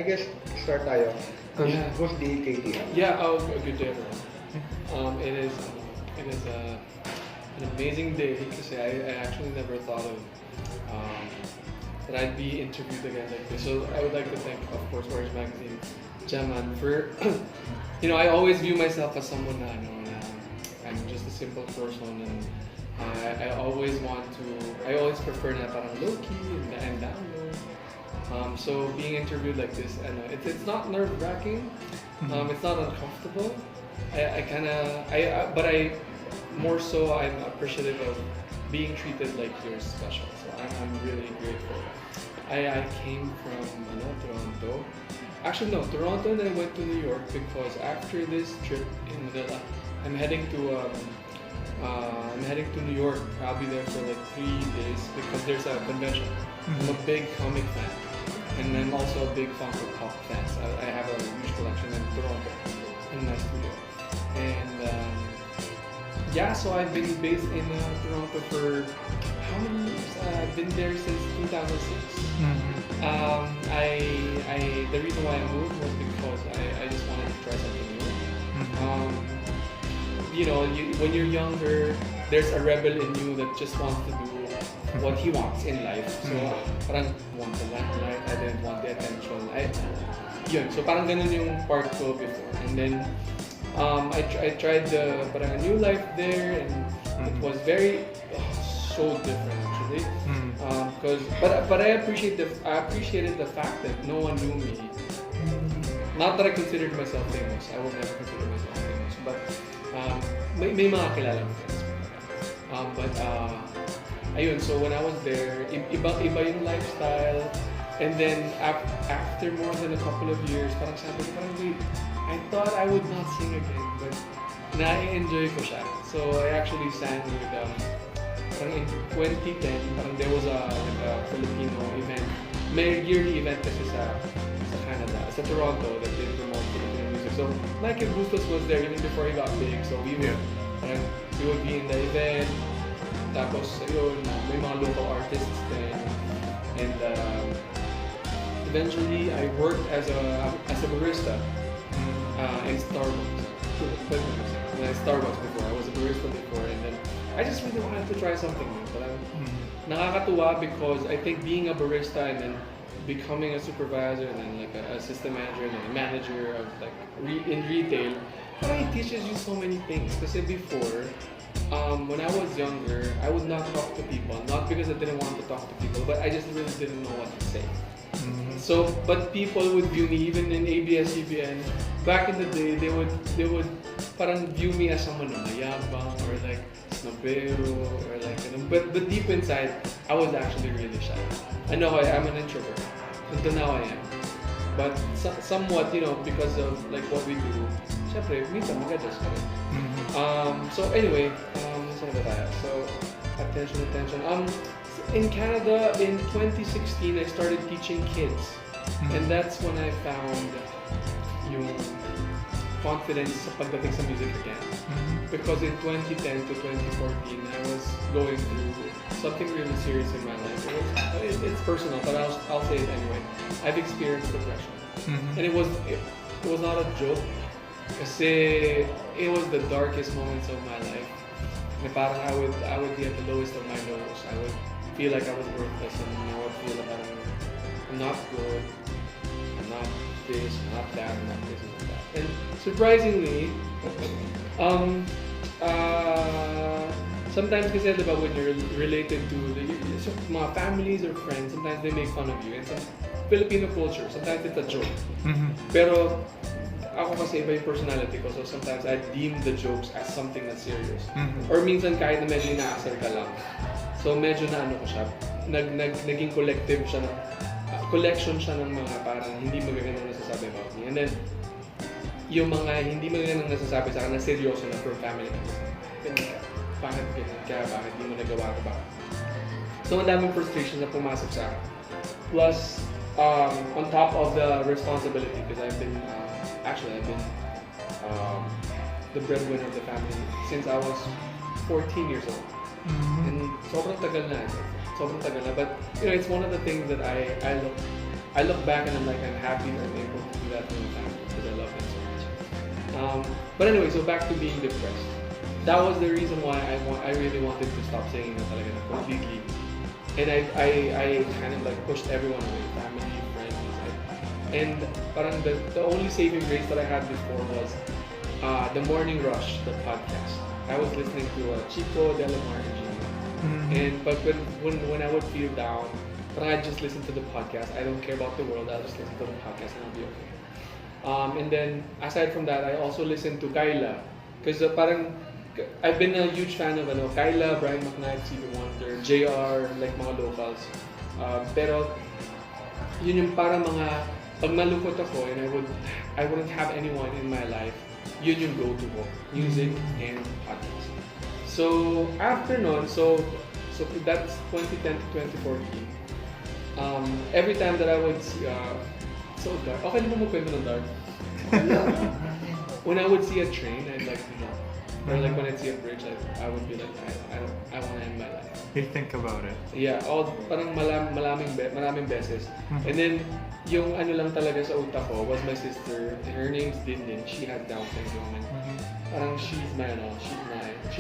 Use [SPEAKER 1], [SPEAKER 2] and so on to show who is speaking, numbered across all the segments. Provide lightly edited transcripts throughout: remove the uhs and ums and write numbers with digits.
[SPEAKER 1] I guess, start tayo.
[SPEAKER 2] Yeah.
[SPEAKER 1] Who's the KTM?
[SPEAKER 2] Yeah, good day everyone. It is an amazing day because I actually never thought of that I'd be interviewed again like this. So I would like to thank, of course, Orange Magazine, TIJAM, for I always view myself as someone na I'm just a simple person, and I always prefer na parang low key and down low. So being interviewed like this, and it's not nerve-wracking, it's not uncomfortable. But more so, I'm appreciative of being treated like you're special. So I'm really grateful. I came from Toronto. Actually, no, Toronto, and then I went to New York because after this trip in Manila, I'm heading to New York. I'll be there for like 3 days because there's a convention. I'm a big comic fan, and I'm also a big Funko Pop fan. So I have a huge collection in Toronto, in my studio. And so I've been based in Toronto for how many years? I've been there since 2006. The reason why I moved was because I just wanted to try something new. When you're younger, there's a rebel in you that just wants to do what he wants in life. So parang want the limelight, I didn't want the attention. So parang ganun yung part ko before. And then I tried parang a new life there, and it was so different actually. But I appreciated the fact that no one knew me. Not that I considered myself famous. I would never consider myself famous. But may mga kilala friends. So when I was there, iba yung lifestyle. And then after more than a couple of years, parang sabi ko, wait, I thought I would not sing again, but na-enjoy ko siya. So I actually sang with parang in 2010, parang there was a Filipino event. May yearly event kasi sa Canada, sa Toronto, that they promote Filipino music. So Michael Bustos was there even before he got big. So we would be in the event. Tapos may mga local artists then. And eventually I worked as a barista in Starbucks. Starbucks before. I was a barista before, and then I just really wanted to try something new. But nakakatuwa because I think being a barista and then becoming a supervisor and then like an assistant manager and then a manager of like in retail, it teaches you so many things. Because before, when I was younger, I would not talk to people. Not because I didn't want to talk to people, but I just really didn't know what to say. So, but people would view me, even in ABS-CBN, back in the day, they would parang view me as someone na mayabang or like snobero or like, but deep inside, I was actually really shy. I know I'm an introvert. Until now I am. But somewhat, because of like what we do, syempre, minsan mag-adjust ka rin. So anyway, saan ba tayo? So, attention. In Canada, in 2016, I started teaching kids. And that's when I found yung confidence sa pagdating sa music again. Because in 2010 to 2014, I was going through something really serious in my life. It's personal, but I'll say it anyway. I've experienced depression. And it was not a joke. Kasi it was the darkest moments of my life. Na parang I would be at the lowest of my lows. I would feel like I was worthless, and I would feel like I'm not good, I'm not this, I'm not that, I'm not this, I'm not that. And surprisingly, sometimes kasi diba when you're related to mga families or friends, sometimes they make fun of you. And some Filipino culture, sometimes it's a joke. Pero ako kasi iba yung personality ko, so sometimes I deem the jokes as something that's serious. Or minsan kahit na medyo inaasar ka lang. So medyo ko siya, naging collective siya collection siya ng mga parang hindi magagandang nasasabi about me. And then, yung mga hindi magagandang nasasabi sa akin na seryoso na from family members. Bakit ganyan ka? Bakit di mo nagawa ko ba? So ang daming frustration na pumasok sa akin. Plus, on top of the responsibility, because I've been the breadwinner of the family since I was 14 years old. And sobrang tagal na. But it's one of the things that I look I look back and I'm like, I'm happy that I'm able to do that for my family because I love them so much. But anyway, so back to being depressed. That was the reason why I really wanted to stop singing na talaga na completely. And I kind of like pushed everyone away, family, friends. And parang the only saving grace that I had before was the Morning Rush, the podcast. I was listening to Chico, Delamar, and Gino. But when I would feel down, parang I'd just listen to the podcast. I don't care about the world. I'll just listen to the podcast and I'll be okay. And then aside from that, I also listen to Kyla because parang I've been a huge fan of Kyla, Brian McKnight, Stevie Wonder, JR, like mga locals. Pero yun yung para mga pag malungkot ako and I wouldn't have anyone in my life, yun yung go-to ko, music and podcast. So after nun, so that's 2010 to 2014. Every time that I would see, so dark. Okay, mo kwento ng dark. When I would see a train, I'd like to know. Or like when I'd see a bridge, I would be like, I want to end my life.
[SPEAKER 3] You think about it.
[SPEAKER 2] Yeah, parang maraming beses. And then, yung ano lang talaga sa utak ko was my sister. Her name's Dindin. She has Down syndrome. And parang she's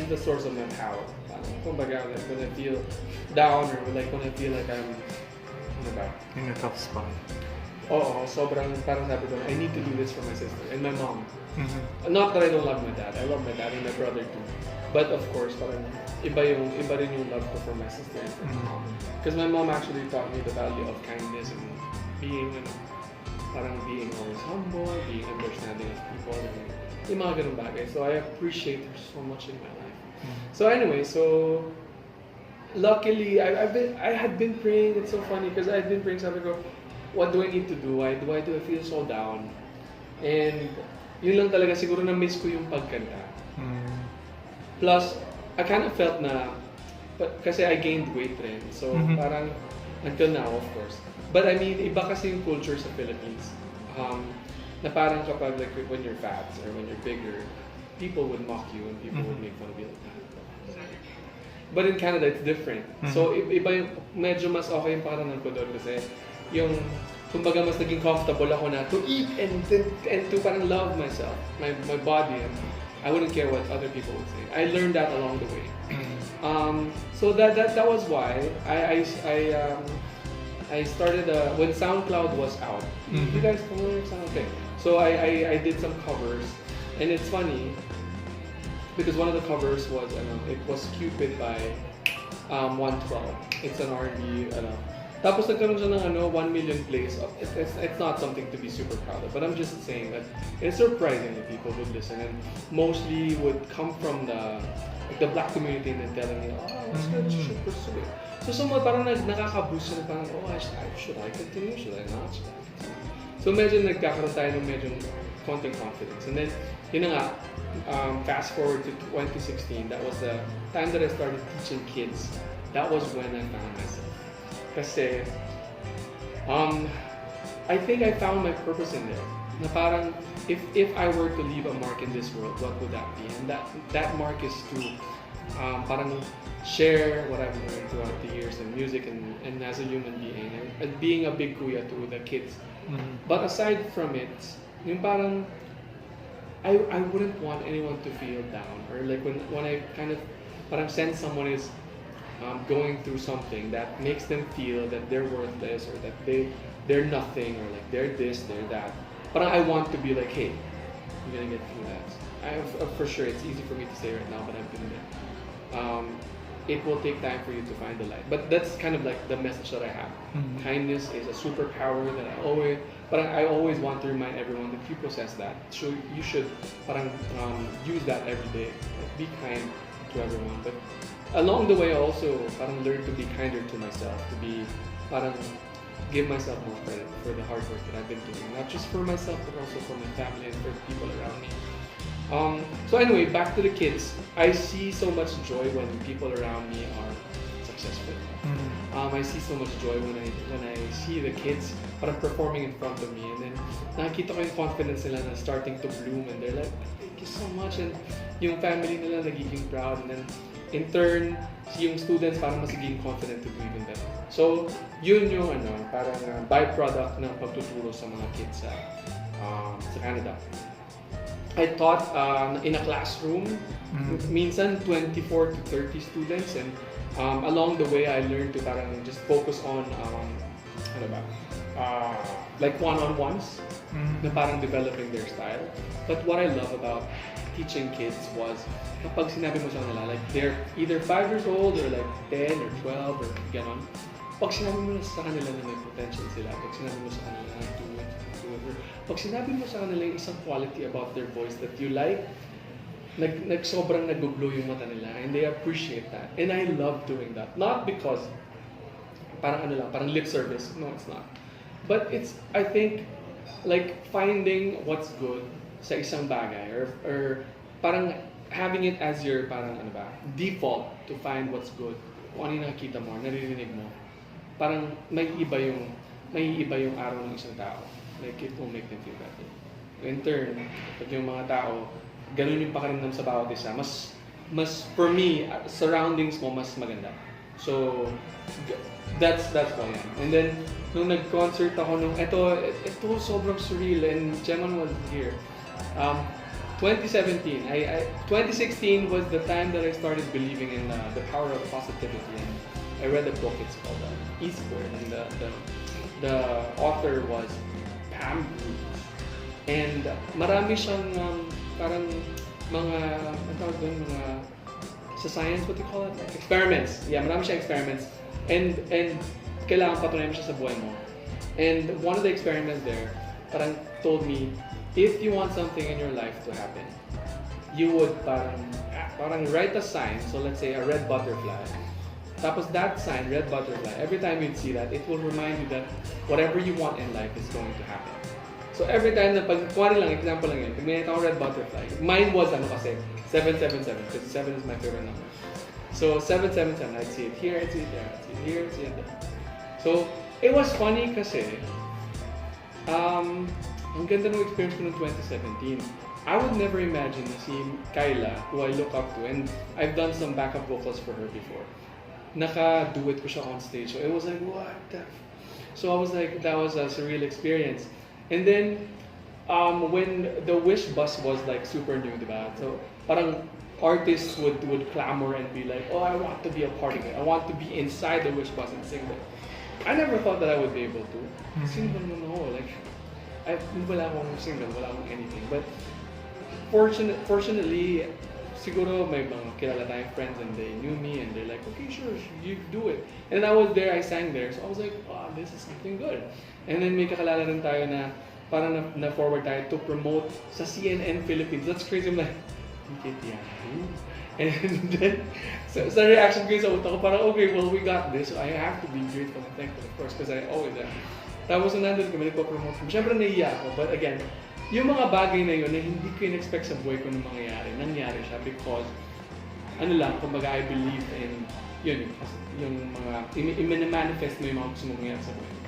[SPEAKER 2] the source of my power. Parang, kumbaga, like when I feel down or like when I feel like I'm, ano ba?
[SPEAKER 3] In a tough spot.
[SPEAKER 2] Oo, sobrang parang sabi ko, I need to do this for my sister and my mom. Not that I don't love my dad. I love my dad and my brother too. But of course, parang iba rin yung love ko for my sister and for my mom. Because my mom actually taught me the value of kindness and being always humble, being understanding of people, and yung mga ganung bagay. So I appreciate her so much in my life. So anyway, so luckily I had been praying. It's so funny because I had been praying. Sabi ko, what do I need to do? Why do I feel so down? And yun lang talaga, siguro na-miss ko yung pagkanta. Plus, I kind of felt na, kasi I gained weight rin. So parang, until now of course. But I mean, iba kasi yung culture sa Philippines. Na parang kapag like when you're fat or when you're bigger, people would mock you and people would make fun of you like that. But in Canada, it's different. So iba yung, medyo mas okay yung parang ko doon kasi yung kumbaga mas naging comfortable ako na to eat and to parang love myself, my body, and I wouldn't care what other people would say. I learned that along the way. So that was why I started when SoundCloud was out. You guys familiar with SoundCloud? Okay. So I did some covers, and it's funny because one of the covers was it was Cupid by 112. It's an R&B. Tapos nagkaroon siya ng 1 million plays. It's not something to be super proud of, but I'm just saying that it's surprising that people would listen and mostly would come from the black community and then telling me, it's good, you should pursue it. So someone parang nakaka-boost siya na parang, should I continue? Should I not? Should I continue? So medyo nagkakaroon tayo ng medyo konting confidence. And then, yun na nga, fast forward to 2016, that was the time that I started teaching kids. That was when I found myself. Kasi, I think I found my purpose in there. Na parang, if I were to leave a mark in this world, what would that be? And that mark is to parang share what I've learned throughout the years in music and as a human being and being a big kuya to the kids. But aside from it, yung parang I wouldn't want anyone to feel down or like when I kind of parang sense someone is going through something that makes them feel that they're worthless or that they're nothing or like they're this, they're that. But I want to be like, hey, you're gonna get through that. For sure, it's easy for me to say right now, but I've been there. It will take time for you to find the light. But that's kind of like the message that I have. Kindness is a superpower that I always want to remind everyone that you possess that. So you should parang use that every day. Like, be kind to everyone. But along the way, I also parang learn to be kinder to myself, to be parang give myself more credit for the hard work that I've been doing, not just for myself, but also for my family and for the people around me. So anyway, back to the kids. I see so much joy when people around me are successful. I see so much joy when I see the kids parang performing in front of me, and then nakikita ko yung confidence nila na starting to bloom, and they're like, thank you so much, and yung family nila nagiging proud, and then in turn, yung students parang mas magiging confident to do even better. So, yun yung parang byproduct ng pagtuturo sa mga kids sa Canada. I taught in a classroom, minsan 24 to 30 students, and along the way I learned to parang just focus on like one-on-ones na parang developing their style. But what I love about teaching kids was kapag sinabi mo sa kanila, like they're either 5 years old or like 10 or 12 or ganon, pag sinabi mo sa kanila na may potential sila, pag sinabi mo sa kanila na do it, pag sinabi mo sa kanila yung isang quality about their voice that you like, sobrang nag-blow yung mata nila and they appreciate that. And I love doing that. Not because parang parang lip service. No, it's not. But it's, I think, like finding what's good sa isang bagay or parang having it as your parang default to find what's good. Kung ano yung nakikita mo, naririnig mo. Parang may iba yung araw ng isang tao. Like it will make them feel better. In turn, pag yung mga tao, ganun yung pakiramdam sa bawat isa, mas for me, surroundings mo mas maganda. So that's why yan. And then nung nag-concert ako ito sobrang surreal, and Gemma was here. 2017, 2016 was the time that I started believing in the power of positivity, and I read a book. It's called East Word, and the author was Pam Bruce. And marami siyang parang mga sa science, what do you call it? Experiments. Yeah, marami siyang experiments. And kailangan patunayan mo siya sa buhay mo. And one of the experiments there parang told me, if you want something in your life to happen, you would parang write a sign. So let's say a red butterfly. Tapos that sign, red butterfly, every time you'd see that, it will remind you that whatever you want in life is going to happen. So every time na example lang yun, pag may nakita red butterfly, mine was 777, because 7 is my favorite number. So 777, I'd see it here, I'd see it there, I'd see it here, I'd see it there. So it was funny kasi, ang ganda ng experience ko ng 2017. I would never imagine na si Kyla, who I look up to, and I've done some backup vocals for her before. Naka-duet ko siya on stage. So it was like, what the? So I was like, that was a surreal experience. And then, when the Wish bus was like super new, diba? So parang artists would clamor and be like, oh, I want to be a part of it. I want to be inside the Wish bus and sing that. I never thought that I would be able to. Sing no, like, wala akong single, wala akong anything. But fortunately, siguro may mga kilala tayong friends and they knew me and they're like, okay, sure, you do it. And I was there, I sang there. So I was like, wow, this is something good. And then may kakalala rin tayo na parang na-forward tayo to promote sa CNN Philippines. That's crazy. I'm like, TIJAM. And then, sa reaction ko sa utak ko, parang, okay, well, we got this. So I have to be grateful and thankful, of course, because I always am. Tapos nandun kami, nagpo-promote kami. Siyempre naiiyak ako, but again, yung mga bagay na yun na hindi ko in-expect sa buhay ko na nangyari siya because, kumbaga I believe in, yung mga, i-manifest mo yung mga gusto mong mangyari sa buhay.